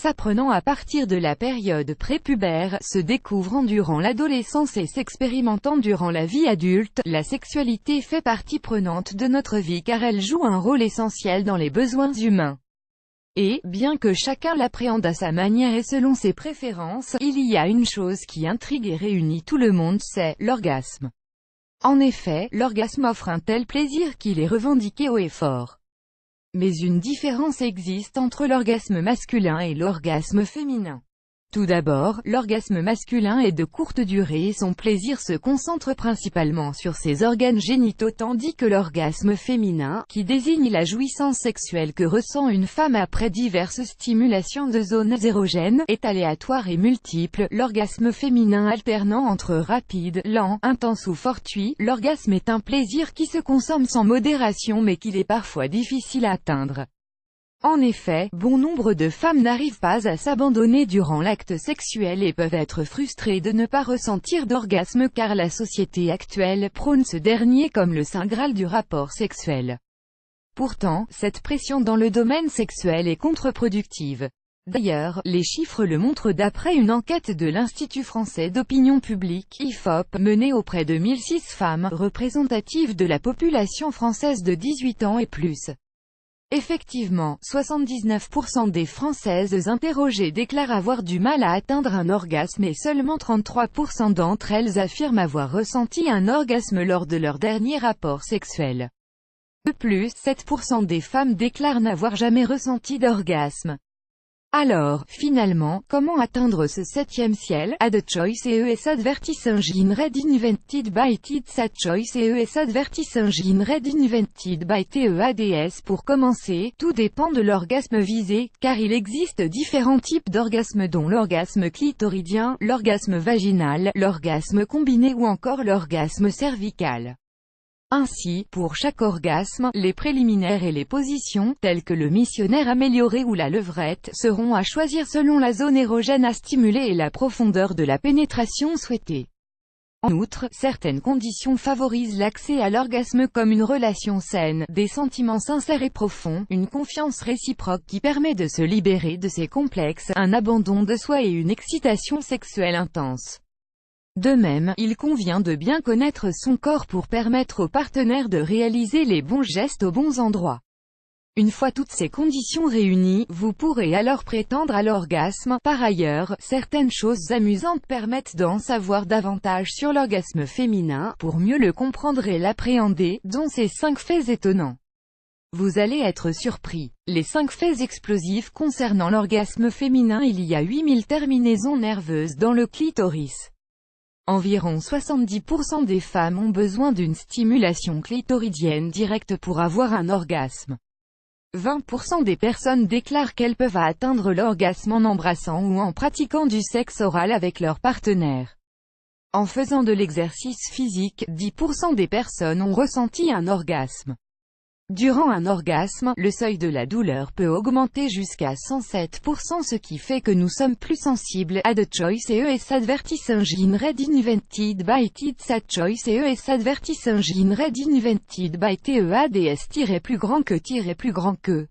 s'apprenant à partir de la période prépubère, se découvrant durant l'adolescence et s'expérimentant durant la vie adulte, la sexualité fait partie prenante de notre vie car elle joue un rôle essentiel dans les besoins humains. Et, bien que chacun l'appréhende à sa manière et selon ses préférences, il y a une chose qui intrigue et réunit tout le monde, c'est l'orgasme. En effet, l'orgasme offre un tel plaisir qu'il est revendiqué haut et fort. Mais une différence existe entre l'orgasme masculin et l'orgasme féminin. Tout d'abord, l'orgasme masculin est de courte durée et son plaisir se concentre principalement sur ses organes génitaux tandis que l'orgasme féminin, qui désigne la jouissance sexuelle que ressent une femme après diverses stimulations de zones érogènes, est aléatoire et multiple. L'orgasme féminin alternant entre rapide, lent, intense ou fortuit, l'orgasme est un plaisir qui se consomme sans modération mais qu'il est parfois difficile à atteindre. En effet, bon nombre de femmes n'arrivent pas à s'abandonner durant l'acte sexuel et peuvent être frustrées de ne pas ressentir d'orgasme car la société actuelle prône ce dernier comme le saint graal du rapport sexuel. Pourtant, cette pression dans le domaine sexuel est contre-productive. D'ailleurs, les chiffres le montrent d'après une enquête de l'Institut français d'opinion publique, IFOP, menée auprès de 1006 femmes, représentatives de la population française de 18 ans et plus. Effectivement, 79% des Françaises interrogées déclarent avoir du mal à atteindre un orgasme et seulement 33% d'entre elles affirment avoir ressenti un orgasme lors de leur dernier rapport sexuel. De plus, 7% des femmes déclarent n'avoir jamais ressenti d'orgasme. Alors, finalement, comment atteindre ce septième ciel? A the choice is advertising red invented by TEADS. A choice is advertising red invented by TEADS. Pour commencer, tout dépend de l'orgasme visé, car il existe différents types d'orgasmes dont l'orgasme clitoridien, l'orgasme vaginal, l'orgasme combiné ou encore l'orgasme cervical. Ainsi, pour chaque orgasme, les préliminaires et les positions, telles que le missionnaire amélioré ou la levrette, seront à choisir selon la zone érogène à stimuler et la profondeur de la pénétration souhaitée. En outre, certaines conditions favorisent l'accès à l'orgasme comme une relation saine, des sentiments sincères et profonds, une confiance réciproque qui permet de se libérer de ses complexes, un abandon de soi et une excitation sexuelle intense. De même, il convient de bien connaître son corps pour permettre au partenaire de réaliser les bons gestes aux bons endroits. Une fois toutes ces conditions réunies, vous pourrez alors prétendre à l'orgasme. Par ailleurs, certaines choses amusantes permettent d'en savoir davantage sur l'orgasme féminin, pour mieux le comprendre et l'appréhender, dont ces 5 faits étonnants. Vous allez être surpris. Les 5 faits explosifs concernant l'orgasme féminin. Il y a 8000 terminaisons nerveuses dans le clitoris. Environ 70% des femmes ont besoin d'une stimulation clitoridienne directe pour avoir un orgasme. 20% des personnes déclarent qu'elles peuvent atteindre l'orgasme en embrassant ou en pratiquant du sexe oral avec leur partenaire. En faisant de l'exercice physique, 10% des personnes ont ressenti un orgasme. Durant un orgasme, le seuil de la douleur peut augmenter jusqu'à 107%, ce qui fait que nous sommes plus sensibles. A the choice is advertising red invented by TEADS. A choice is advertising red invented by TEADS. Plus grand que plus grand que.